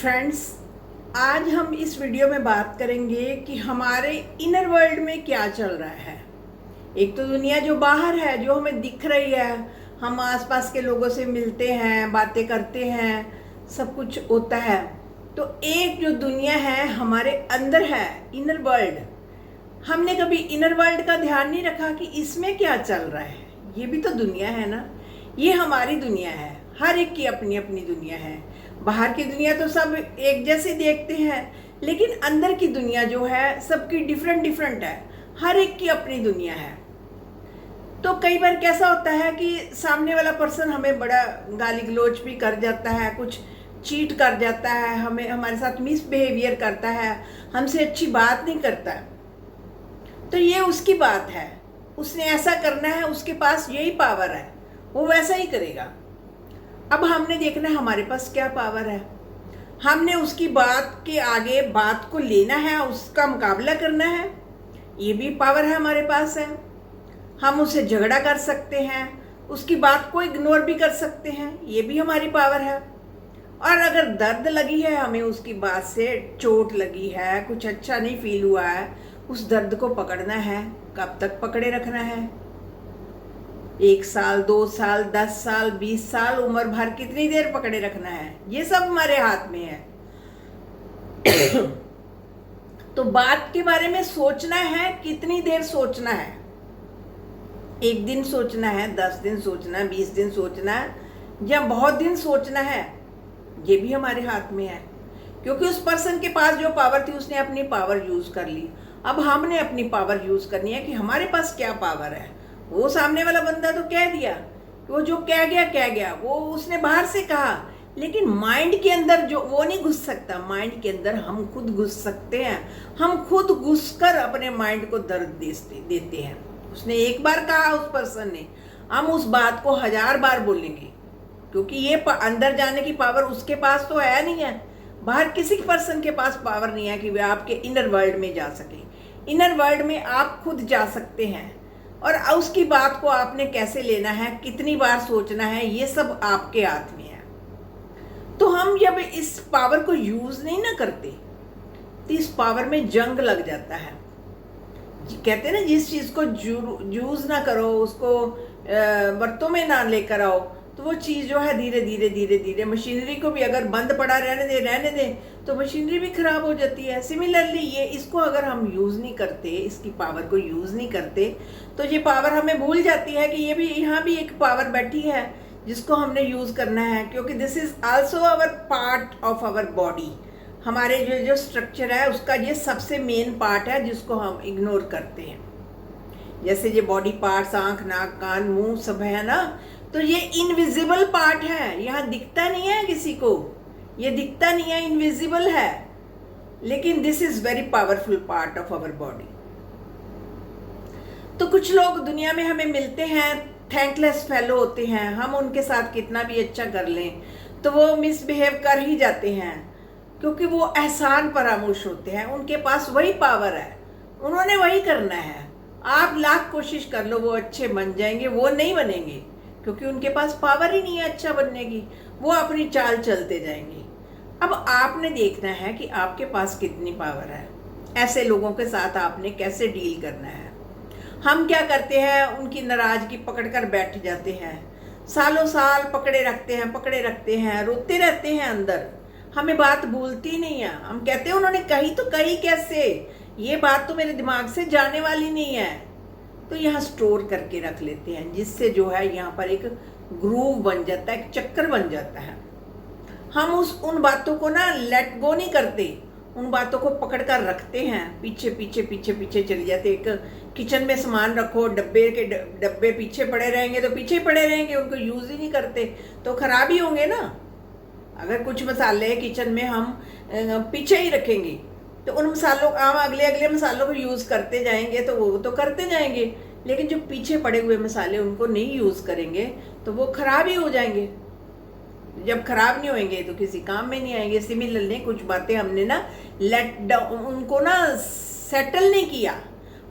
Friends, आज हम इस वीडियो में बात करेंगे कि हमारे इनर वर्ल्ड में क्या चल रहा है। एक तो दुनिया जो बाहर है, जो हमें दिख रही है, हम आसपास के लोगों से मिलते हैं, बातें करते हैं, सब कुछ होता है। तो एक जो दुनिया है हमारे अंदर है, इनर वर्ल्ड। हमने कभी इनर वर्ल्ड का ध्यान नहीं रखा कि इसमें क्या चल रहा है। ये भी तो दुनिया है ना, ये हमारी दुनिया है। हर एक की अपनी अपनी दुनिया है। बाहर की दुनिया तो सब एक जैसे देखते हैं, लेकिन अंदर की दुनिया जो है सबकी डिफरेंट डिफरेंट है। हर एक की अपनी दुनिया है। तो कई बार कैसा होता है कि सामने वाला पर्सन हमें बड़ा गाली गलौज भी कर जाता है, कुछ चीट कर जाता है, हमें हमारे साथ मिसबिहेवियर करता है, हमसे अच्छी बात नहीं करता। तो ये उसकी बात है, उसने ऐसा करना है, उसके पास यही पावर है, वो वैसा ही करेगा। अब हमने देखना है हमारे पास क्या पावर है। हमने उसकी बात के आगे बात को लेना है, उसका मुकाबला करना है, ये भी पावर है हमारे पास है। हम उससे झगड़ा कर सकते हैं, उसकी बात को इग्नोर भी कर सकते हैं, ये भी हमारी पावर है। और अगर दर्द लगी है, हमें उसकी बात से चोट लगी है, कुछ अच्छा नहीं फील हुआ है, उस दर्द को पकड़ना है। कब तक पकड़े रखना है? 1 साल, 2 साल, 10 साल, 20 साल, उम्र भर कितनी देर पकड़े रखना है, ये सब हमारे हाथ में है। तो बात के बारे में सोचना है, कितनी देर सोचना है? 1 दिन सोचना है, 10 दिन सोचना है, 20 दिन सोचना है, या बहुत दिन सोचना है, ये भी हमारे हाथ में है। क्योंकि उस पर्सन के पास जो पावर थी, उसने अपनी पावर यूज कर ली। अब हमने अपनी पावर यूज करनी है कि हमारे पास क्या पावर है। वो सामने वाला बंदा तो कह दिया, वो जो कह गया, वो उसने बाहर से कहा, लेकिन माइंड के अंदर जो वो नहीं घुस सकता। माइंड के अंदर हम खुद घुस सकते हैं। हम खुद घुसकर अपने माइंड को दर्द देते हैं। उसने एक बार कहा उस पर्सन ने, हम उस बात को 1000 बार बोलेंगे, क्योंकि ये अंदर जाने की पावर उसके पास तो है नहीं है। बाहर किसी पर्सन के पास पावर नहीं है कि वे आपके इनर वर्ल्ड में जा सके। इनर वर्ल्ड में आप खुद जा सकते हैं, और उसकी बात को आपने कैसे लेना है, कितनी बार सोचना है, ये सब आपके हाथ में है। तो हम जब इस पावर को यूज नहीं ना करते, तो इस पावर में जंग लग जाता है। कहते हैं ना, जिस चीज को यूज ना करो, उसको बर्तों में ना लेकर आओ, तो वो चीज जो है धीरे धीरे धीरे धीरे, मशीनरी को भी अगर बंद पड़ा रहने दे तो मशीनरी भी खराब हो जाती है। सिमिलरली ये इसको अगर हम यूज नहीं करते, इसकी पावर को यूज नहीं करते, तो ये पावर हमें भूल जाती है कि ये भी, यहाँ भी एक पावर बैठी है जिसको हमने यूज करना है। क्योंकि this is also our part of our body. हमारे जो स्ट्रक्चर है उसका ये सबसे मेन पार्ट है, जिसको हम इग्नोर करते हैं। जैसे ये बॉडी पार्ट्स, आंख, नाक, कान, मुंह सब है ना, तो ये इनविजिबल पार्ट है, यहाँ दिखता नहीं है किसी को, ये दिखता नहीं है, इनविजिबल है, लेकिन this is very powerful part of our body. तो कुछ लोग दुनिया में हमें मिलते हैं, थैंकलेस फेलो होते हैं। हम उनके साथ कितना भी अच्छा कर लें तो वो मिसबिहेव कर ही जाते हैं, क्योंकि वो एहसान फरामोश होते हैं। उनके पास वही पावर है, उन्होंने वही करना है। आप लाख कोशिश कर लो, वो अच्छे बन जाएंगे, वो नहीं बनेंगे, क्योंकि उनके पास पावर ही नहीं है अच्छा बनने की। वो अपनी चाल चलते जाएंगे। अब आपने देखना है कि आपके पास कितनी पावर है। ऐसे लोगों के साथ आपने कैसे डील करना है। हम क्या करते हैं, उनकी नाराजगी पकड़कर बैठ जाते हैं, सालों साल पकड़े रखते हैं, रोते रहते हैं अंदर। हमें बात भूलती नहीं है। हम कहते हैं उन्होंने कही तो कही कैसे, ये बात तो मेरे दिमाग से जाने वाली नहीं है, तो यहाँ स्टोर करके रख लेते हैं, जिससे जो है यहाँ पर एक ग्रूव बन जाता है, एक चक्कर बन जाता है। हम उन बातों को ना लेट गो नहीं करते, उन बातों को पकड़ कर रखते हैं, पीछे पीछे पीछे पीछे चले जाते। एक किचन में सामान रखो, डब्बे पीछे पड़े रहेंगे तो पीछे पड़े रहेंगे, उनको यूज ही नहीं करते तो खराब ही होंगे ना। अगर कुछ मसाले किचन में हम पीछे ही रखेंगे, तो उन मसालों हम अगले मसालों को यूज करते जाएंगे, तो वो तो करते जाएंगे, लेकिन जो पीछे पड़े हुए मसाले उनको नहीं यूज करेंगे तो वो खराब ही हो जाएंगे। जब खराब नहीं होंगे तो किसी काम में नहीं आएंगे। सिमिलरली कुछ बातें हमने ना उनको ना सेटल नहीं किया।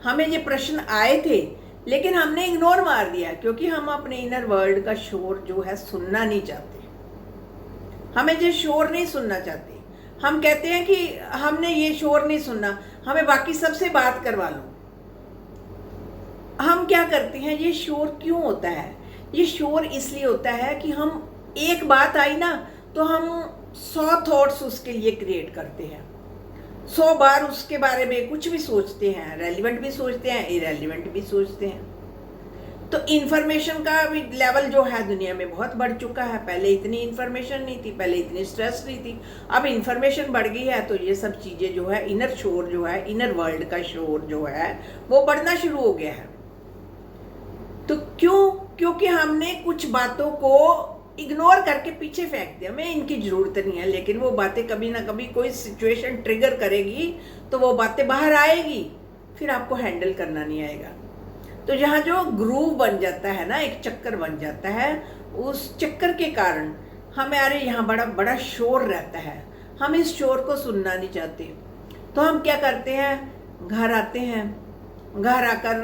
हमें ये प्रश्न आए थे, लेकिन हमने इग्नोर मार दिया, क्योंकि हम अपने इनर वर्ल्ड का शोर जो है सुनना नहीं चाहते। हमें ये शोर नहीं सुनना चाहते। हम कहते हैं कि हमने ये शोर नहीं सुनना, हमें बाकी सबसे बात करवा लो। हम क्या करते हैं, ये शोर क्यों होता है? ये शोर इसलिए होता है कि हम एक बात आई ना तो हम 100 थॉट्स उसके लिए क्रिएट करते हैं, 100 बार उसके बारे में कुछ भी सोचते हैं, रेलिवेंट भी सोचते हैं, इरेलीवेंट भी सोचते हैं। तो इन्फॉर्मेशन का भी लेवल जो है दुनिया में बहुत बढ़ चुका है। पहले इतनी इन्फॉर्मेशन नहीं थी, पहले इतनी स्ट्रेस नहीं थी, अब इन्फॉर्मेशन बढ़ गई है। तो ये सब चीज़ें जो है, इनर शोर जो है, इनर वर्ल्ड का शोर जो है वो बढ़ना शुरू हो गया है। तो क्यों? क्योंकि हमने कुछ बातों को इग्नोर करके पीछे फेंक दिया, हमें इनकी ज़रूरत नहीं है। लेकिन वो बातें कभी ना कभी कोई सिचुएशन ट्रिगर करेगी तो वो बातें बाहर आएगी, फिर आपको हैंडल करना नहीं आएगा। तो यहाँ जो ग्रूव बन जाता है ना, एक चक्कर बन जाता है, उस चक्कर के कारण हमारे यहाँ बड़ा बड़ा शोर रहता है। हम इस शोर को सुनना नहीं चाहते। तो हम क्या करते हैं, घर आते हैं, घर आकर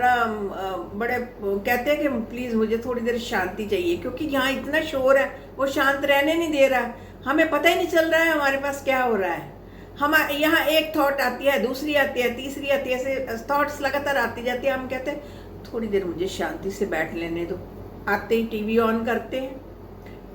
बड़े कहते हैं कि प्लीज़ मुझे थोड़ी देर शांति चाहिए, क्योंकि यहाँ इतना शोर है, वो शांत रहने नहीं दे रहा है। हमें पता ही नहीं चल रहा है हमारे पास क्या हो रहा है। हम यहाँ एक थॉट आती है, दूसरी आती है, तीसरी आती है, ऐसे थॉट्स लगातार आती जाती है। हम कहते हैं थोड़ी देर मुझे शांति से बैठ लेने दो। आते ही टीवी ऑन करते हैं,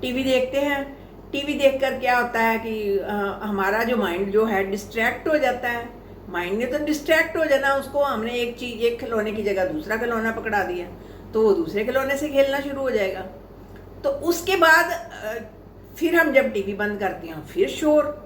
टीवी देखते हैं। टीवी देखकर क्या होता है कि हमारा जो माइंड जो है डिस्ट्रैक्ट हो जाता है। माइंड ने तो डिस्ट्रैक्ट हो जाना, उसको हमने एक चीज़, एक खिलौने की जगह दूसरा खिलौना पकड़ा दिया, तो वो दूसरे खिलौने से खेलना शुरू हो जाएगा। तो उसके बाद फिर हम जब टीवी बंद करते हैं फिर शोर,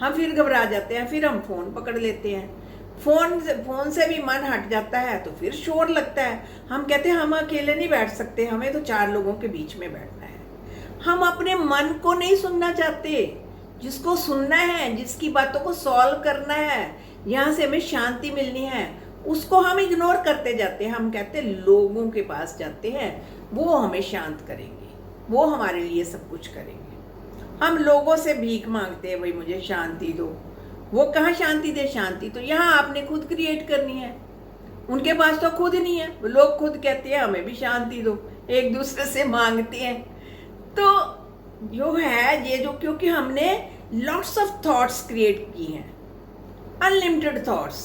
हम फिर घबरा जाते हैं, फिर हम फ़ोन पकड़ लेते हैं। फ़ोन से भी मन हट जाता है तो फिर शोर लगता है। हम कहते हैं हम अकेले नहीं बैठ सकते, हमें तो 4 लोगों के बीच में बैठना है। हम अपने मन को नहीं सुनना चाहते। जिसको सुनना है, जिसकी बातों को सॉल्व करना है, यहाँ से हमें शांति मिलनी है, उसको हम इग्नोर करते जाते हैं। हम कहते हैं लोगों के पास जाते हैं, वो हमें शांत करेंगे, वो हमारे लिए सब कुछ करेंगे। हम लोगों से भीख मांगते हैं, भाई मुझे शांति दो। वो कहाँ शांति दे? शांति तो यहाँ आपने खुद क्रिएट करनी है। उनके पास तो खुद नहीं है, वो लोग खुद कहते हैं हमें भी शांति दो, एक दूसरे से मांगते हैं। तो जो है ये जो, क्योंकि हमने लॉट्स ऑफ थॉट्स क्रिएट की हैं, अनलिमिटेड थॉट्स,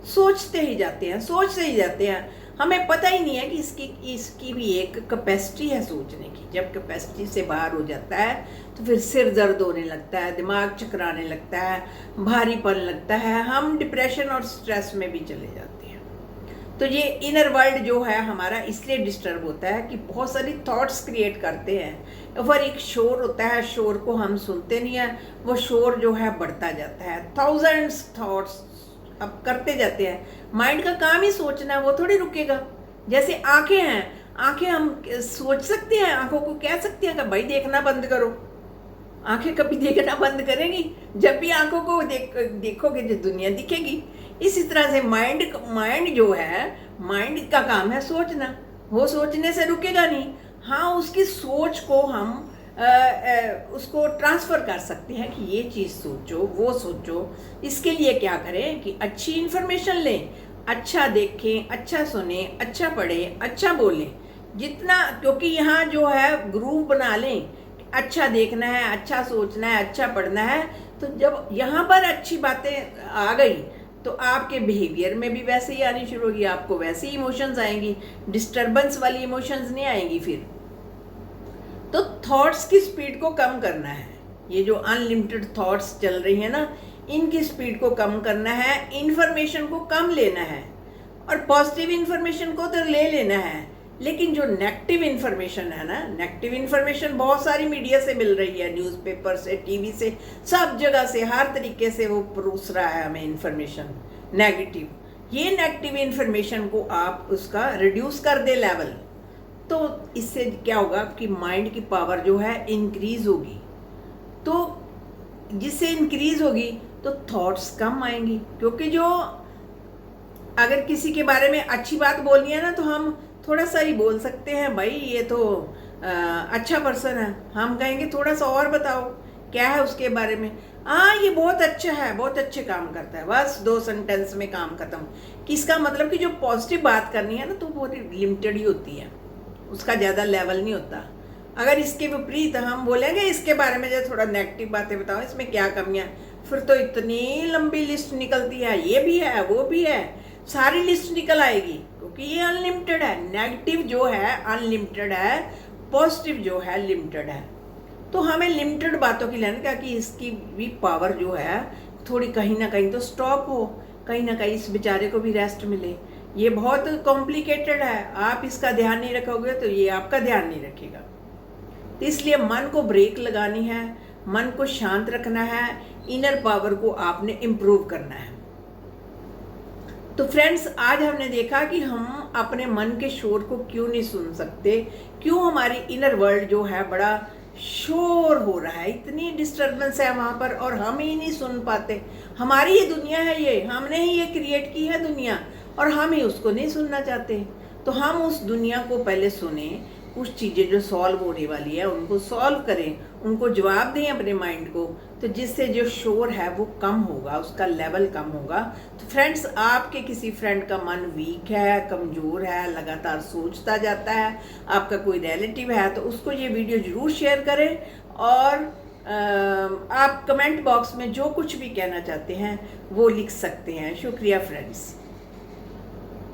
सोचते ही जाते हैं, सोचते ही जाते हैं। हमें पता ही नहीं है कि इसकी भी एक कैपेसिटी है सोचने की। जब कैपेसिटी से बाहर हो जाता है तो फिर सिर दर्द होने लगता है, दिमाग चकराने लगता है, भारीपन लगता है, हम डिप्रेशन और स्ट्रेस में भी चले जाते हैं। तो ये इनर वर्ल्ड जो है हमारा इसलिए डिस्टर्ब होता है कि बहुत सारी थॉट्स क्रिएट करते हैं, और एक शोर होता है, शोर को हम सुनते नहीं हैं, वो शोर जो है बढ़ता जाता है। थाउजेंड्स थॉट्स अब करते जाते हैं। माइंड का काम ही सोचना है, वो थोड़ी रुकेगा। जैसे आंखें हैं, आंखें हम सोच सकते हैं, आंखों को कह सकते हैं कि भाई देखना बंद करो। आंखें कभी देखना बंद करेंगी? जब भी आंखों को देखोगे जो दुनिया दिखेगी। इसी तरह से माइंड जो है, माइंड का काम है सोचना, वो सोचने से रुकेगा नहीं। हाँ, उसकी सोच को हम उसको ट्रांसफ़र कर सकते हैं कि ये चीज़ सोचो, वो सोचो। इसके लिए क्या करें कि अच्छी इन्फॉर्मेशन लें, अच्छा देखें, अच्छा सुने, अच्छा पढ़ें, अच्छा बोलें जितना, क्योंकि यहाँ जो है ग्रुप बना लें, अच्छा देखना है, अच्छा सोचना है, अच्छा पढ़ना है। तो जब यहाँ पर अच्छी बातें आ गई तो आपके बिहेवियर में भी वैसे ही आनी शुरू होगी, आपको वैसे ही इमोशंस आएंगी, डिस्टर्बेंस वाली इमोशंस नहीं आएंगी फिर। तो थॉट्स की स्पीड को कम करना है। ये जो अनलिमिटेड थॉट्स चल रही हैं ना, इनकी स्पीड को कम करना है, इन्फॉर्मेशन को कम लेना है, और पॉजिटिव इन्फॉर्मेशन को तो ले लेना है। लेकिन जो नेगेटिव इन्फॉर्मेशन है ना, नेगेटिव इन्फॉर्मेशन बहुत सारी मीडिया से मिल रही है, न्यूज़पेपर से, टीवी से, सब जगह से, हर तरीके से वो परोस रहा है हमें इन्फॉर्मेशन नेगेटिव। ये नेगेटिव इन्फॉर्मेशन को आप उसका रिड्यूस कर दे लेवल, तो इससे क्या होगा कि माइंड की पावर जो है इंक्रीज होगी। तो जिससे इंक्रीज होगी तो थॉट्स कम आएंगी, क्योंकि जो अगर किसी के बारे में अच्छी बात बोलनी है ना, तो हम थोड़ा सा ही बोल सकते हैं, भाई ये तो अच्छा पर्सन है। हम कहेंगे थोड़ा सा और बताओ क्या है उसके बारे में। हाँ, ये बहुत अच्छा है, बहुत अच्छे काम करता है, बस 2 सेंटेंस में काम खत्म। किसका मतलब कि जो पॉजिटिव बात करनी है ना, तो बहुत लिमिटेड ही होती है, उसका ज़्यादा लेवल नहीं होता। अगर इसके विपरीत हम बोलेंगे इसके बारे में जो थोड़ा नेगेटिव बातें बताओ, इसमें क्या कमियां, फिर तो इतनी लंबी लिस्ट निकलती है, ये भी है वो भी है, सारी लिस्ट निकल आएगी, क्योंकि ये अनलिमिटेड है। नेगेटिव जो है अनलिमिटेड है, पॉजिटिव जो है लिमिटेड है। तो हमें लिमिटेड बातों की लेना क्या कि इसकी भी पावर जो है थोड़ी कहीं ना कहीं तो स्टॉप हो, कहीं ना कहीं इस बेचारे को भी रेस्ट मिले। ये बहुत कॉम्प्लिकेटेड है, आप इसका ध्यान नहीं रखोगे तो ये आपका ध्यान नहीं रखेगा। तो इसलिए मन को ब्रेक लगानी है, मन को शांत रखना है, इनर पावर को आपने इम्प्रूव करना है। तो फ्रेंड्स, आज हमने देखा कि हम अपने मन के शोर को क्यों नहीं सुन सकते, क्यों हमारी इनर वर्ल्ड जो है बड़ा शोर हो रहा है, इतनी डिस्टरबेंस है वहाँ पर और हम ही नहीं सुन पाते। हमारी ये दुनिया है, ये हमने ही ये क्रिएट की है दुनिया, और हम ही उसको नहीं सुनना चाहते। तो हम उस दुनिया को पहले सुने, कुछ चीज़ें जो सॉल्व होने वाली है उनको सॉल्व करें, उनको जवाब दें अपने माइंड को, तो जिससे जो शोर है वो कम होगा, उसका लेवल कम होगा। तो फ्रेंड्स, आपके किसी फ्रेंड का मन वीक है, कमज़ोर है, लगातार सोचता जाता है, आपका कोई रिलेटिव है, तो उसको ये वीडियो ज़रूर शेयर करें। और आप कमेंट बॉक्स में जो कुछ भी कहना चाहते हैं वो लिख सकते हैं। शुक्रिया फ्रेंड्स।